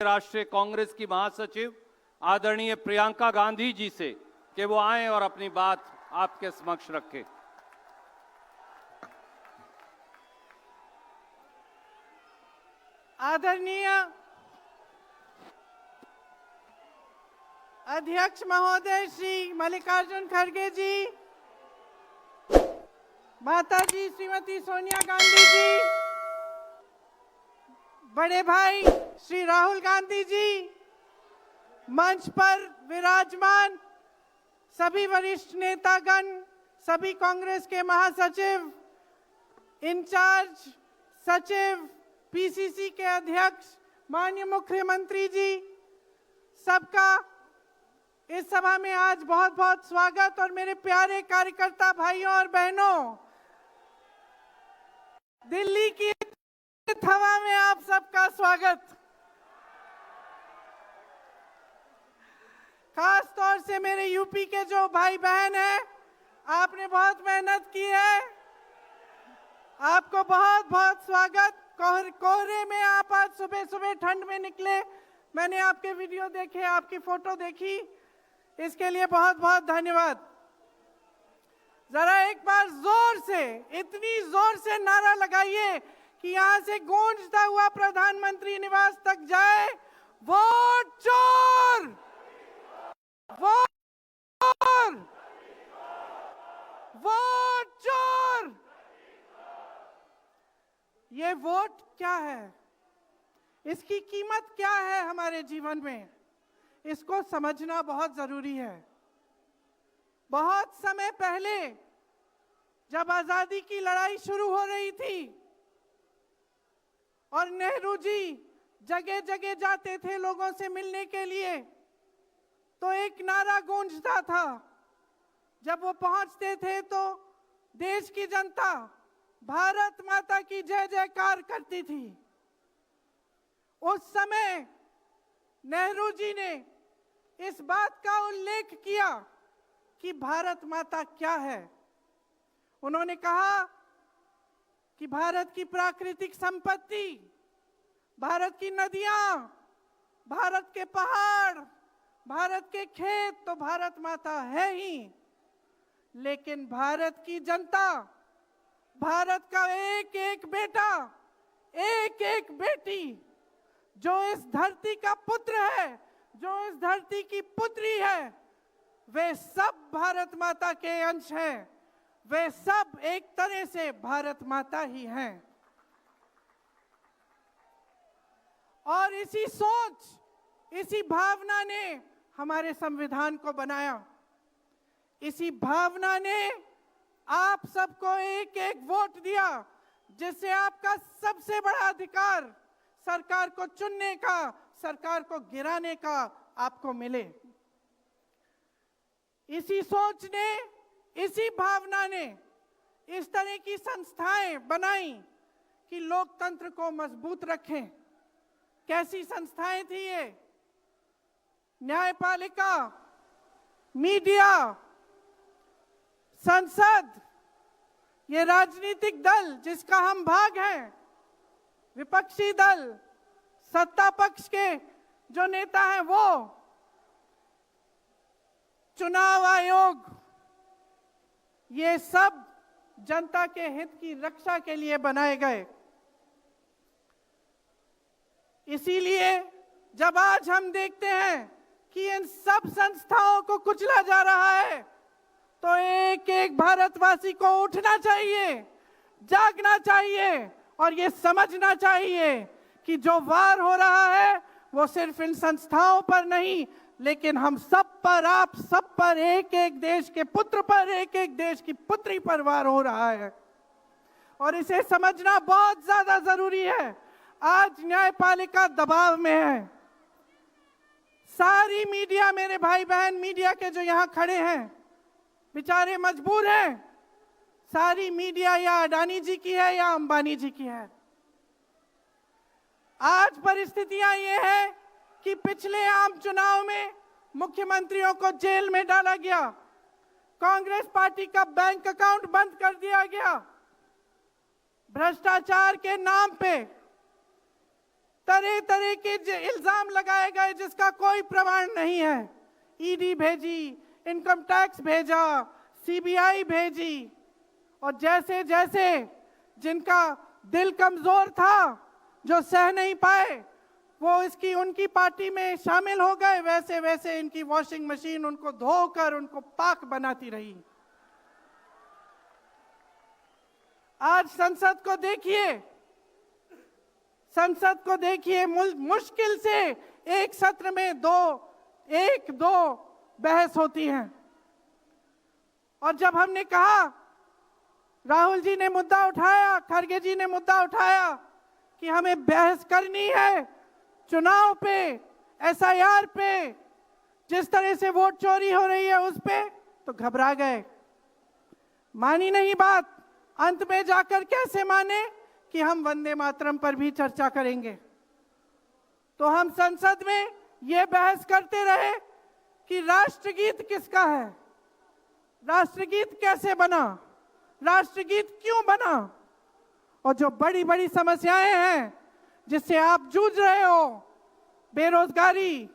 राष्ट्रीय कांग्रेस की महासचिव आदरणीय प्रियंका गांधी जी से कि वो आए और अपनी बात आपके समक्ष रखें। आदरणीय अध्यक्ष महोदय श्री मल्लिकार्जुन खड़गे जी, माता जी श्रीमती सोनिया गांधी जी, बड़े भाई श्री राहुल गांधी जी, मंच पर विराजमान सभी वरिष्ठ नेतागण, सभी कांग्रेस के महासचिव, इंचार्ज सचिव, पीसीसी के अध्यक्ष, माननीय मुख्यमंत्री जी, सबका इस सभा में आज बहुत बहुत स्वागत। और मेरे प्यारे कार्यकर्ता भाइयों और बहनों, दिल्ली की हवा में आप सबका स्वागत। खास तौर से मेरे यूपी के जो भाई बहन हैं, आपने बहुत मेहनत की है, आपको बहुत बहुत स्वागत। कोहरे में आप आज सुबह सुबह ठंड में निकले, मैंने आपके वीडियो देखे, आपकी फोटो देखी, इसके लिए बहुत बहुत धन्यवाद। जरा एक बार जोर से, इतनी जोर से नारा लगाइए कि यहां से गूंजता हुआ प्रधानमंत्री निवास तक जाए, वोट चोर, वोट चोर, वोट चोर। ये वोट क्या है, इसकी कीमत क्या है हमारे जीवन में, इसको समझना बहुत जरूरी है। बहुत समय पहले जब आजादी की लड़ाई शुरू हो रही थी और नेहरू जी जगह जगह जाते थे लोगों से मिलने के लिए, तो एक नारा गूंजता था। जब वो पहुंचते थे तो देश की जनता भारत माता की जय जयकार करती थी। उस समय नेहरू जी ने इस बात का उल्लेख किया कि भारत माता क्या है। उन्होंने कहा कि भारत की प्राकृतिक संपत्ति, भारत की नदियां, भारत के पहाड़, भारत के खेत तो भारत माता है ही, लेकिन भारत की जनता, भारत का एक एक बेटा, एक एक बेटी, जो इस धरती का पुत्र है, जो इस धरती की पुत्री है, वे सब भारत माता के अंश हैं। वे सब एक तरह से भारत माता ही हैं। और इसी सोच, इसी भावना ने हमारे संविधान को बनाया। इसी भावना ने आप सबको एक एक वोट दिया, जिससे आपका सबसे बड़ा अधिकार सरकार को चुनने का, सरकार को गिराने का आपको मिले। इसी सोच ने, इसी भावना ने इस तरह की संस्थाएं बनाई कि लोकतंत्र को मजबूत रखें। कैसी संस्थाएं थी ये? न्यायपालिका, मीडिया, संसद, ये राजनीतिक दल जिसका हम भाग हैं, विपक्षी दल, सत्ता पक्ष के जो नेता हैं वो, चुनाव आयोग, ये सब जनता के हित की रक्षा के लिए बनाए गए। इसीलिए जब आज हम देखते हैं कि इन सब संस्थाओं को कुचला जा रहा है, तो एक एक भारतवासी को उठना चाहिए, जागना चाहिए और ये समझना चाहिए कि जो वार हो रहा है वो सिर्फ इन संस्थाओं पर नहीं, लेकिन हम सब पर, आप सब पर, एक एक देश के पुत्र पर, एक एक देश की पुत्री पर वार हो रहा है। और इसे समझना बहुत ज्यादा जरूरी है। आज न्यायपालिका दबाव में है। सारी मीडिया, मेरे भाई बहन मीडिया के जो यहां खड़े हैं, बेचारे मजबूर हैं। सारी मीडिया या अडानी जी की है या अंबानी जी की है। आज परिस्थितियां ये है कि पिछले आम चुनाव में मुख्यमंत्रियों को जेल में डाला गया, कांग्रेस पार्टी का बैंक अकाउंट बंद कर दिया गया भ्रष्टाचार के नाम पे। तरह तरह के इल्जाम लगाए गए जिसका कोई प्रमाण नहीं है। ईडी भेजी, इनकम टैक्स भेजा, सीबीआई भेजी, और जैसे जैसे जिनका दिल कमजोर था, जो सह नहीं पाए, वो उनकी पार्टी में शामिल हो गए, वैसे वैसे इनकी वॉशिंग मशीन उनको धोकर उनको पाक बनाती रही। आज संसद को देखिए, मुश्किल से एक सत्र में एक दो बहस होती है। और जब हमने कहा, राहुल जी ने मुद्दा उठाया, खड़गे जी ने मुद्दा उठाया कि हमें बहस करनी है चुनाव पे, एसआईआर पे, जिस तरह से वोट चोरी हो रही है उस पे, तो घबरा गए, मानी नहीं बात। अंत में जाकर कैसे माने कि हम वंदे मातरम पर भी चर्चा करेंगे। तो हम संसद में ये बहस करते रहे कि राष्ट्रगीत किसका है, राष्ट्रगीत कैसे बना, राष्ट्रगीत क्यों बना, और जो बड़ी बड़ी समस्याएं हैं जिससे आप जूझ रहे हो, बेरोजगारी,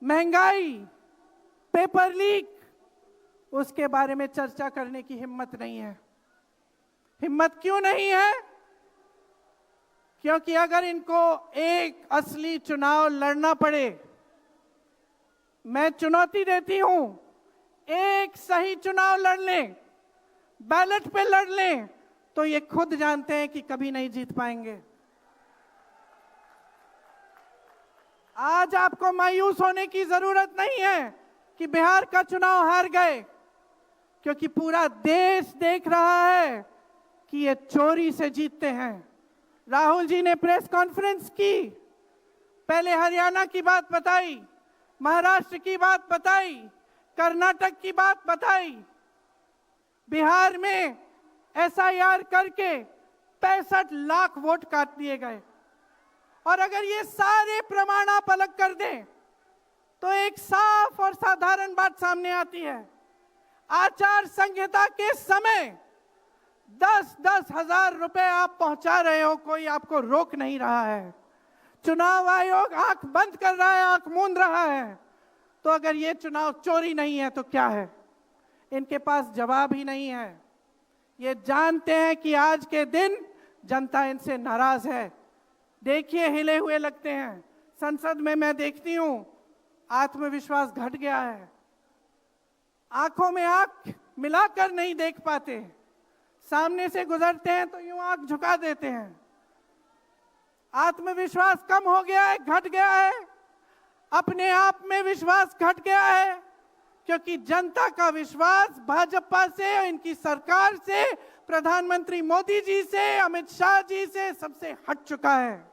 महंगाई, पेपर लीक, उसके बारे में चर्चा करने की हिम्मत नहीं है। हिम्मत क्यों नहीं है? क्योंकि अगर इनको एक असली चुनाव लड़ना पड़े, मैं चुनौती देती हूं, एक सही चुनाव लड़ लें, बैलेट पे लड़ लें, तो ये खुद जानते हैं कि कभी नहीं जीत पाएंगे। आज आपको मायूस होने की जरूरत नहीं है कि बिहार का चुनाव हार गए, क्योंकि पूरा देश देख रहा है कि ये चोरी से जीतते हैं। राहुल जी ने प्रेस कॉन्फ्रेंस की, पहले हरियाणा की बात बताई, महाराष्ट्र की बात बताई, कर्नाटक की बात बताई, बिहार में एसआईआर करके 65 लाख वोट काट दिए गए। और अगर ये सारे प्रमाण आप अलग कर दें तो एक साफ और साधारण बात सामने आती है। आचार संहिता के समय 10-10 हजार रुपए आप पहुंचा रहे हो, कोई आपको रोक नहीं रहा है। चुनाव आयोग आंख बंद कर रहा है, आंख मूंद रहा है। तो अगर ये चुनाव चोरी नहीं है तो क्या है? इनके पास जवाब ही नहीं है। ये जानते हैं कि आज के दिन जनता इनसे नाराज है। देखिए, हिले हुए लगते हैं। संसद में मैं देखती हूं, आत्मविश्वास घट गया है, आंखों में आंख मिलाकर नहीं देख पाते, सामने से गुजरते हैं तो यूं आंख झुका देते हैं। आत्मविश्वास कम हो गया है, घट गया है, अपने आप में विश्वास घट गया है, क्योंकि जनता का विश्वास भाजपा से, इनकी सरकार से, प्रधानमंत्री मोदी जी से, अमित शाह जी से सबसे हट चुका है।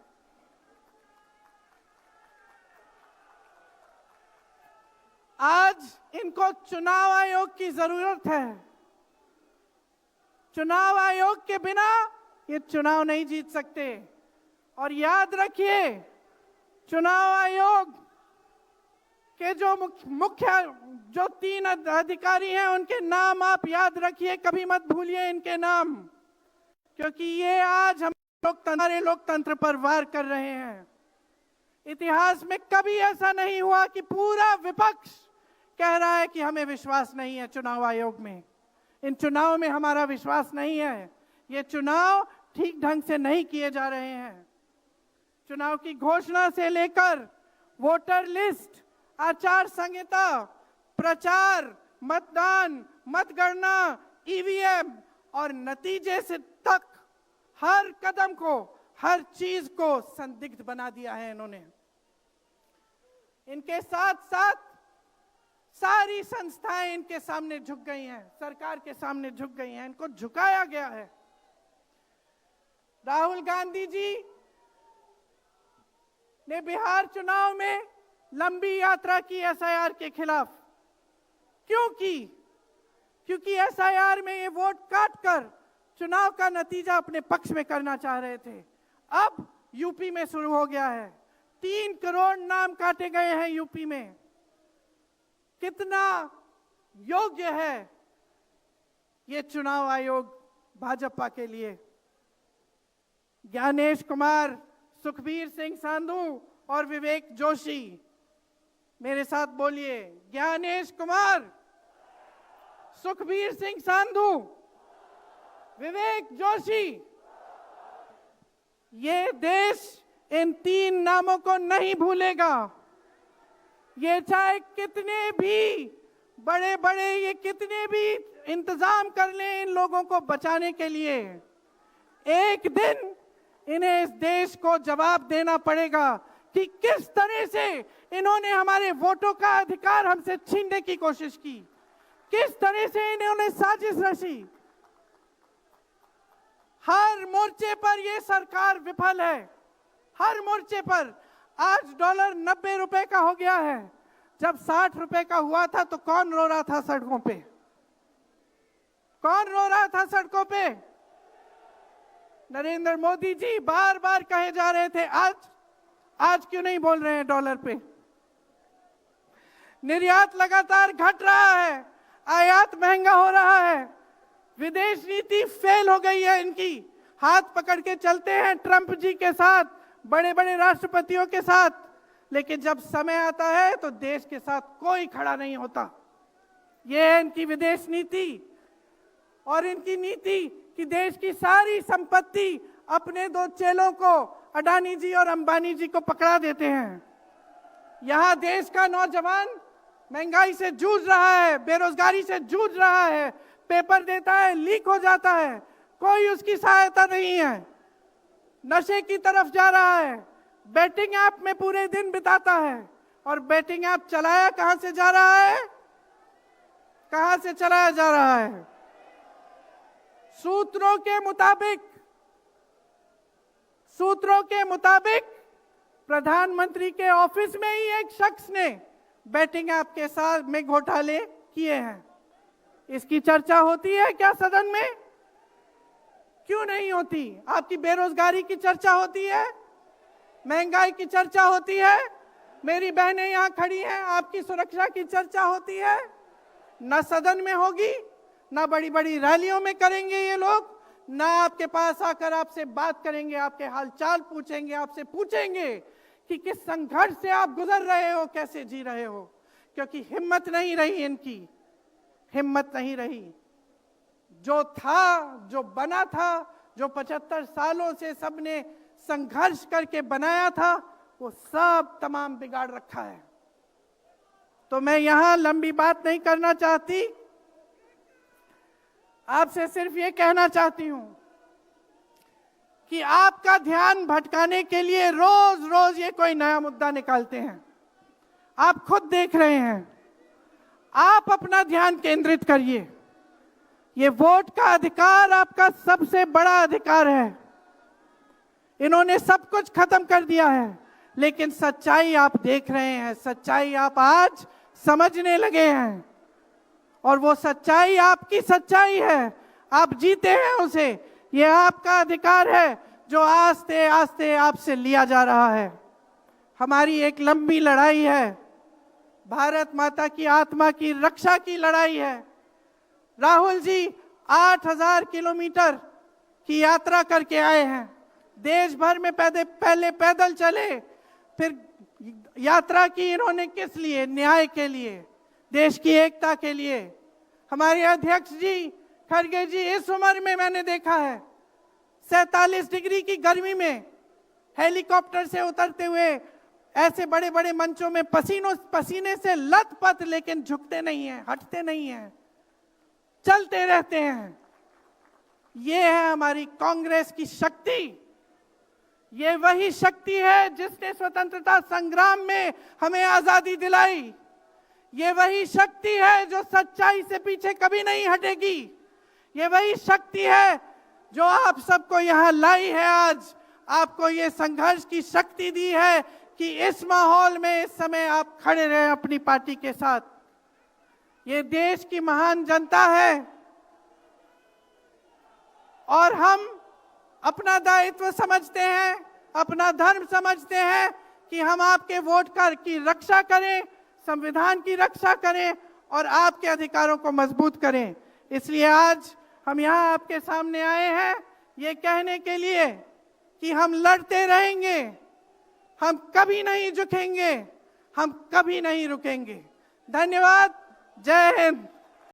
आज इनको चुनाव आयोग की जरूरत है। चुनाव आयोग के बिना ये चुनाव नहीं जीत सकते। और याद रखिए, चुनाव आयोग के जो मुख्य 3 अधिकारी हैं, उनके नाम आप याद रखिए, कभी मत भूलिए इनके नाम, क्योंकि ये आज हमारे लोकतंत्र पर वार कर रहे हैं। इतिहास में कभी ऐसा नहीं हुआ कि पूरा विपक्ष कह रहा है कि हमें विश्वास नहीं है चुनाव आयोग में, इन चुनाव में हमारा विश्वास नहीं है, ये चुनाव ठीक ढंग से नहीं किए जा रहे हैं। चुनाव की घोषणा से लेकर वोटर लिस्ट, आचार संहिता, प्रचार, मतदान, मतगणना, ईवीएम और नतीजे से तक हर कदम को, हर चीज को संदिग्ध बना दिया है इन्होंने। इनके साथ साथ सारी संस्थाएं इनके सामने झुक गई हैं, सरकार के सामने झुक गई हैं, इनको झुकाया गया है। राहुल गांधी जी ने बिहार चुनाव में लंबी यात्रा की एसआईआर के खिलाफ। क्यों की? क्योंकि एसआईआर में ये वोट काटकर चुनाव का नतीजा अपने पक्ष में करना चाह रहे थे। अब यूपी में शुरू हो गया है, 3 करोड़ नाम काटे गए हैं यूपी में। कितना योग्य है ये चुनाव आयोग भाजपा के लिए? ज्ञानेश कुमार, सुखबीर सिंह सांधू और विवेक जोशी। मेरे साथ बोलिए, ज्ञानेश कुमार, सुखबीर सिंह सांधू, विवेक जोशी। ये देश इन तीन नामों को नहीं भूलेगा। ये चाहे कितने भी बड़े बड़े ये कितने भी इंतजाम कर लें इन लोगों को बचाने के लिए, एक दिन इन्हें इस देश को जवाब देना पड़ेगा कि किस तरह से इन्होंने हमारे वोटों का अधिकार हमसे छीनने की कोशिश की, किस तरह से इन्होंने साजिश रची। हर मोर्चे पर यह सरकार विफल है, हर मोर्चे पर। आज डॉलर 90 रुपए का हो गया है। जब 60 रुपए का हुआ था तो कौन रो रहा था सड़कों पे? कौन रो रहा था सड़कों पे? नरेंद्र मोदी जी बार बार कहे जा रहे थे, आज क्यों नहीं बोल रहे हैं डॉलर पे? निर्यात लगातार घट रहा है, आयात महंगा हो रहा है, विदेश नीति फेल हो गई है इनकी। हाथ पकड़ के चलते हैं ट्रंप जी के साथ, बड़े बड़े राष्ट्रपतियों के साथ, लेकिन जब समय आता है तो देश के साथ कोई खड़ा नहीं होता। यह है इनकी विदेश नीति। और इनकी नीति कि देश की सारी संपत्ति अपने दो चेलों को, अडानी जी और अंबानी जी को पकड़ा देते हैं। यहां देश का नौजवान महंगाई से जूझ रहा है, बेरोजगारी से जूझ रहा है, पेपर देता है, लीक हो जाता है, कोई उसकी सहायता नहीं है, नशे की तरफ जा रहा है, बैटिंग ऐप में पूरे दिन बिताता है। और बैटिंग ऐप चलाया कहां से जा रहा है? कहां से चलाया जा रहा है? सूत्रों के मुताबिक प्रधानमंत्री के ऑफिस में ही एक शख्स ने बैटिंग ऐप के साथ में घोटाले किए हैं। इसकी चर्चा होती है क्या सदन में? क्यों नहीं होती? आपकी बेरोजगारी की चर्चा होती है, महंगाई की चर्चा होती है, मेरी बहनें यहां खड़ी हैं, आपकी सुरक्षा की चर्चा होती है। न सदन में होगी, ना बड़ी बड़ी रैलियों में करेंगे ये लोग, ना आपके पास आकर आपसे बात करेंगे, आपके हालचाल पूछेंगे, आपसे पूछेंगे कि किस संघर्ष से आप गुजर रहे हो, कैसे जी रहे हो। क्योंकि हिम्मत नहीं रही इनकी, हिम्मत नहीं रही। जो था, जो बना था, जो 75 सालों से सबने संघर्ष करके बनाया था, वो सब तमाम बिगाड़ रखा है। तो मैं यहां लंबी बात नहीं करना चाहती, आपसे सिर्फ ये कहना चाहती हूं कि आपका ध्यान भटकाने के लिए रोज रोज ये कोई नया मुद्दा निकालते हैं। आप खुद देख रहे हैं, आप अपना ध्यान केंद्रित करिए। ये वोट का अधिकार आपका सबसे बड़ा अधिकार है। इन्होंने सब कुछ खत्म कर दिया है, लेकिन सच्चाई आप देख रहे हैं, सच्चाई आप आज समझने लगे हैं। और वो सच्चाई आपकी सच्चाई है, आप जीते हैं उसे। ये आपका अधिकार है जो आस्ते आस्ते आपसे लिया जा रहा है। हमारी एक लंबी लड़ाई है, भारत माता की आत्मा की रक्षा की लड़ाई है। राहुल जी 8000 किलोमीटर की यात्रा करके आए हैं, देश भर में पहले पैदल चले, फिर यात्रा की इन्होंने किस लिए? न्याय के लिए, देश की एकता के लिए। हमारे अध्यक्ष जी खड़गे जी, इस उम्र में मैंने देखा है 47 डिग्री की गर्मी में हेलीकॉप्टर से उतरते हुए ऐसे बड़े बड़े मंचों में पसीने से लथपथ, लेकिन झुकते नहीं हैं, हटते नहीं हैं, चलते रहते हैं। ये है हमारी कांग्रेस की शक्ति। ये वही शक्ति है जिसने स्वतंत्रता संग्राम में हमें आजादी दिलाई। ये वही शक्ति है जो सच्चाई से पीछे कभी नहीं हटेगी। ये वही शक्ति है जो आप सबको यहां लाई है। आज आपको ये संघर्ष की शक्ति दी है कि इस माहौल में इस समय आप खड़े रहे अपनी पार्टी के साथ। ये देश की महान जनता है और हम अपना दायित्व समझते हैं, अपना धर्म समझते हैं कि हम आपके वोट की रक्षा करें, संविधान की रक्षा करें और आपके अधिकारों को मजबूत करें। इसलिए आज हम यहाँ आपके सामने आए हैं ये कहने के लिए कि हम लड़ते रहेंगे, हम कभी नहीं झुकेंगे, हम कभी नहीं रुकेंगे। धन्यवाद। जय हिंद।